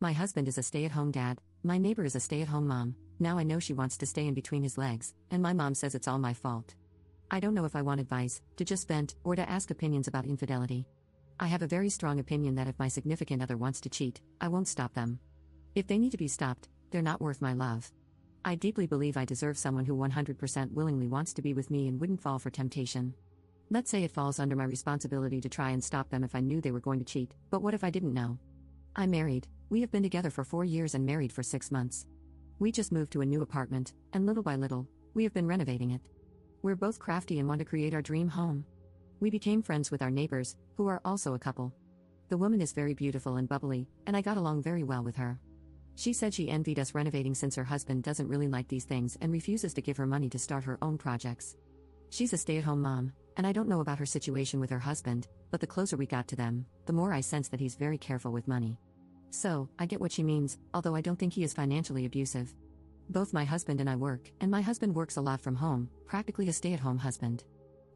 My husband is a stay-at-home dad, my neighbor is a stay-at-home mom, now I know she wants to stay in between his legs, and my mom says it's all my fault. I don't know if I want advice, to just vent, or to ask opinions about infidelity. I have a very strong opinion that if my significant other wants to cheat, I won't stop them. If they need to be stopped, they're not worth my love. I deeply believe I deserve someone who 100% willingly wants to be with me and wouldn't fall for temptation. Let's say it falls under my responsibility to try and stop them if I knew they were going to cheat, but what if I didn't know? I'm married, we have been together for 4 years and married for 6 months. We just moved to a new apartment, and little by little, we have been renovating it. We're both crafty and want to create our dream home. We became friends with our neighbors, who are also a couple. The woman is very beautiful and bubbly, and I got along very well with her. She said she envied us renovating since her husband doesn't really like these things and refuses to give her money to start her own projects. She's a stay-at-home mom, and I don't know about her situation with her husband, but the closer we got to them, the more I sense that he's very careful with money. So, I get what she means, although I don't think he is financially abusive. Both my husband and I work, and my husband works a lot from home, practically a stay-at-home husband.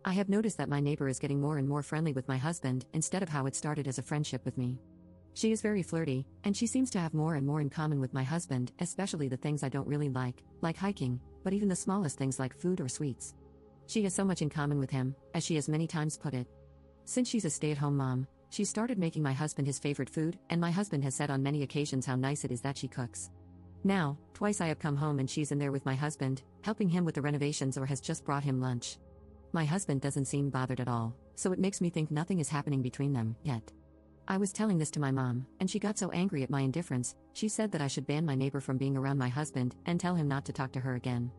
I have noticed that my neighbor is getting more and more friendly with my husband instead of how it started as a friendship with me. She is very flirty, and she seems to have more and more in common with my husband, especially the things I don't really like hiking, but even the smallest things like food or sweets. She has so much in common with him, as she has many times put it. Since she's a stay-at-home mom, she started making my husband his favorite food, and my husband has said on many occasions how nice it is that she cooks. Now, twice I have come home and she's in there with my husband, helping him with the renovations or has just brought him lunch. My husband doesn't seem bothered at all, so it makes me think nothing is happening between them, yet. I was telling this to my mom, and she got so angry at my indifference, she said that I should ban my neighbor from being around my husband and tell him not to talk to her again.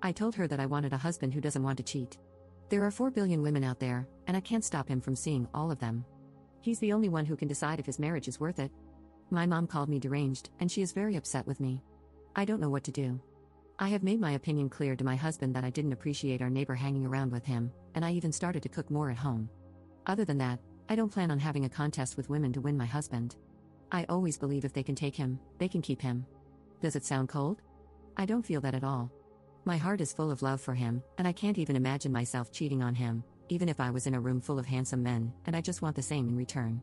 I told her that I wanted a husband who doesn't want to cheat. There are 4 billion women out there, and I can't stop him from seeing all of them. He's the only one who can decide if his marriage is worth it. My mom called me deranged, and she is very upset with me. I don't know what to do. I have made my opinion clear to my husband that I didn't appreciate our neighbor hanging around with him, and I even started to cook more at home. Other than that, I don't plan on having a contest with women to win my husband. I always believe if they can take him, they can keep him. Does it sound cold? I don't feel that at all. My heart is full of love for him, and I can't even imagine myself cheating on him, even if I was in a room full of handsome men, and I just want the same in return.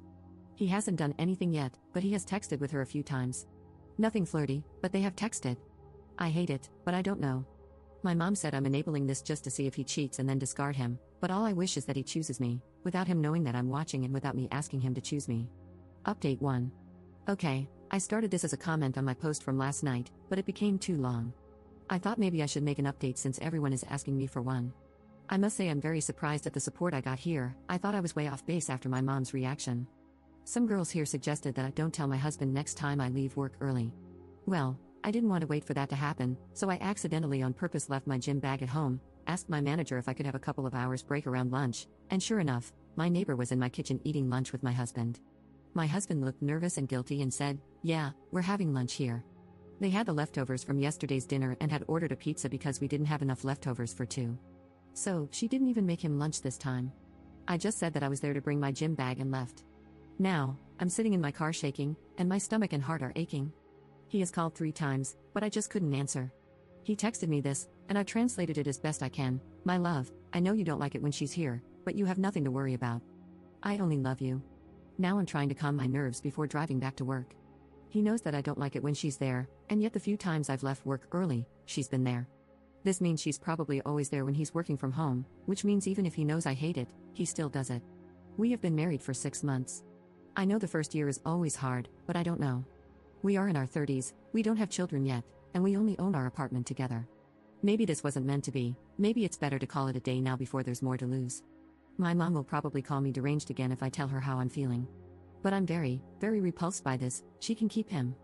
He hasn't done anything yet, but he has texted with her a few times. Nothing flirty, but they have texted. I hate it, but I don't know. My mom said I'm enabling this just to see if he cheats and then discard him, but all I wish is that he chooses me, without him knowing that I'm watching and without me asking him to choose me. Update 1. Okay, I started this as a comment on my post from last night, but it became too long. I thought maybe I should make an update since everyone is asking me for one. I must say I'm very surprised at the support I got here. I thought I was way off base after my mom's reaction. Some girls here suggested that I don't tell my husband next time I leave work early. Well, I didn't want to wait for that to happen, so I accidentally on purpose left my gym bag at home, asked my manager if I could have a couple of hours break around lunch, and sure enough, my neighbor was in my kitchen eating lunch with my husband. My husband looked nervous and guilty and said, "Yeah, we're having lunch here." They had the leftovers from yesterday's dinner and had ordered a pizza because we didn't have enough leftovers for 2. So, she didn't even make him lunch this time. I just said that I was there to bring my gym bag and left. Now, I'm sitting in my car shaking, and my stomach and heart are aching. He has called 3 times, but I just couldn't answer. He texted me this, and I translated it as best I can. "My love, I know you don't like it when she's here, but you have nothing to worry about. I only love you." Now I'm trying to calm my nerves before driving back to work. He knows that I don't like it when she's there, and yet the few times I've left work early, she's been there. This means she's probably always there when he's working from home, which means even if he knows I hate it, he still does it. We have been married for 6 months. I know the first year is always hard, but I don't know. We are in our 30s, we don't have children yet, and we only own our apartment together. Maybe this wasn't meant to be, maybe it's better to call it a day now before there's more to lose. My mom will probably call me deranged again if I tell her how I'm feeling. But I'm very, very repulsed by this. She can keep him.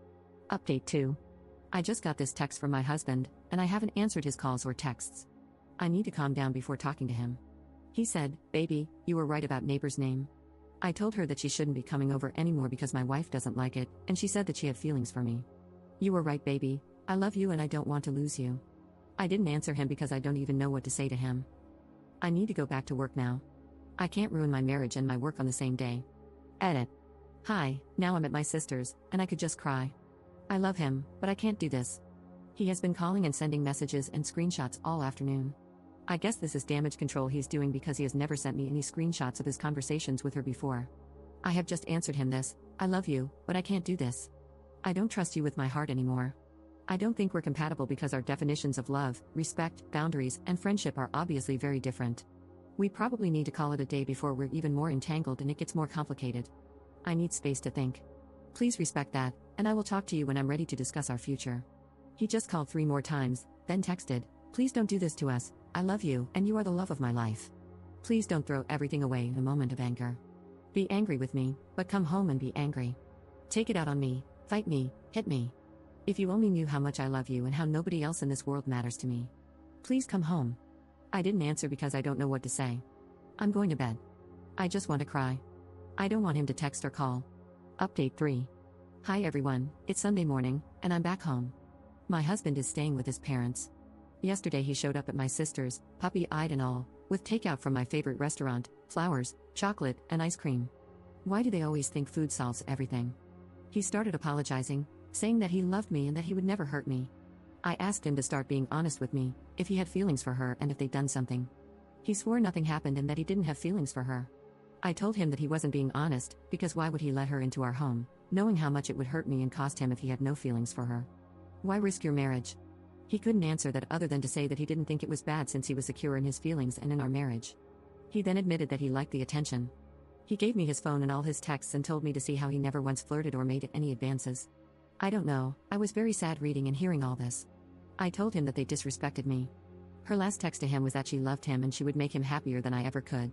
Update 2. I just got this text from my husband, and I haven't answered his calls or texts. I need to calm down before talking to him. He said, "Baby, you were right about neighbor's name." I told her that she shouldn't be coming over anymore because my wife doesn't like it, and she said that she had feelings for me. "You were right, baby. I love you and I don't want to lose you." I didn't answer him because I don't even know what to say to him. I need to go back to work now. I can't ruin my marriage and my work on the same day. Edit. Hi, now I'm at my sister's, and I could just cry. I love him, but I can't do this. He has been calling and sending messages and screenshots all afternoon. I guess this is damage control he's doing because he has never sent me any screenshots of his conversations with her before. I have just answered him this, "I love you, but I can't do this." I don't trust you with my heart anymore. I don't think we're compatible because our definitions of love, respect, boundaries, and friendship are obviously very different. We probably need to call it a day before we're even more entangled and it gets more complicated. I need space to think. Please respect that, and I will talk to you when I'm ready to discuss our future. He just called 3 more times, then texted, "Please don't do this to us, I love you, and you are the love of my life. Please don't throw everything away in a moment of anger. Be angry with me, but come home and be angry. Take it out on me, fight me, hit me. If you only knew how much I love you and how nobody else in this world matters to me. Please come home." I didn't answer because I don't know what to say. I'm going to bed. I just want to cry. I don't want him to text or call. Update 3. Hi everyone, it's Sunday morning, and I'm back home. My husband is staying with his parents. Yesterday he showed up at my sister's, puppy-eyed and all, with takeout from my favorite restaurant, flowers, chocolate, and ice cream. Why do they always think food solves everything? He started apologizing, saying that he loved me and that he would never hurt me. I asked him to start being honest with me, if he had feelings for her and if they'd done something. He swore nothing happened and that he didn't have feelings for her. I told him that he wasn't being honest, because why would he let her into our home, knowing how much it would hurt me and cost him if he had no feelings for her? Why risk your marriage? He couldn't answer that other than to say that he didn't think it was bad since he was secure in his feelings and in our marriage. He then admitted that he liked the attention. He gave me his phone and all his texts and told me to see how he never once flirted or made any advances. I don't know, I was very sad reading and hearing all this. I told him that they disrespected me. Her last text to him was that she loved him and she would make him happier than I ever could.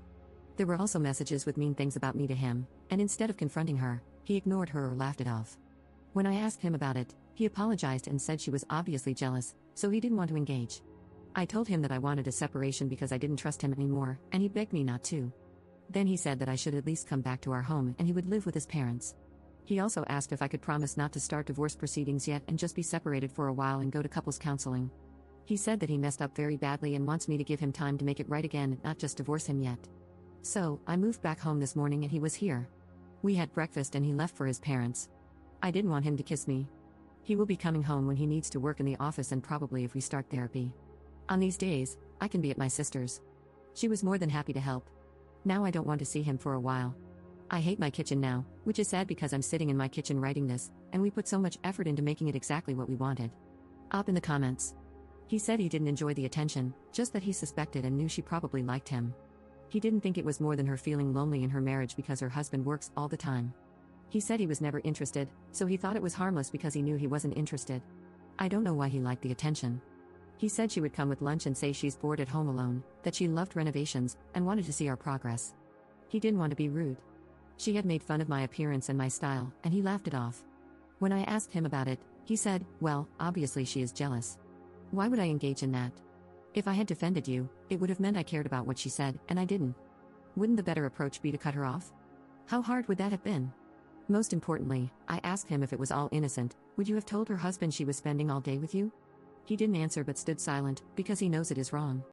There were also messages with mean things about me to him, and instead of confronting her, he ignored her or laughed it off. When I asked him about it, he apologized and said she was obviously jealous, so he didn't want to engage. I told him that I wanted a separation because I didn't trust him anymore, and he begged me not to. Then he said that I should at least come back to our home and he would live with his parents. He also asked if I could promise not to start divorce proceedings yet and just be separated for a while and go to couples counseling. He said that he messed up very badly and wants me to give him time to make it right again and not just divorce him yet. So, I moved back home this morning and he was here. We had breakfast and he left for his parents. I didn't want him to kiss me. He will be coming home when he needs to work in the office and probably if we start therapy. On these days, I can be at my sister's. She was more than happy to help. Now I don't want to see him for a while. I hate my kitchen now, which is sad because I'm sitting in my kitchen writing this, and we put so much effort into making it exactly what we wanted. Up in the comments. He said he didn't enjoy the attention, just that he suspected and knew she probably liked him. He didn't think it was more than her feeling lonely in her marriage because her husband works all the time. He said he was never interested, so he thought it was harmless because he knew he wasn't interested. I don't know why he liked the attention. He said she would come with lunch and say she's bored at home alone, that she loved renovations, and wanted to see our progress. He didn't want to be rude. She had made fun of my appearance and my style, and he laughed it off. When I asked him about it, he said, "Well, obviously she is jealous. Why would I engage in that? If I had defended you, it would have meant I cared about what she said, and I didn't. Wouldn't the better approach be to cut her off? How hard would that have been? Most importantly, I asked him if it was all innocent, would you have told her husband she was spending all day with you? He didn't answer but stood silent, because he knows it is wrong.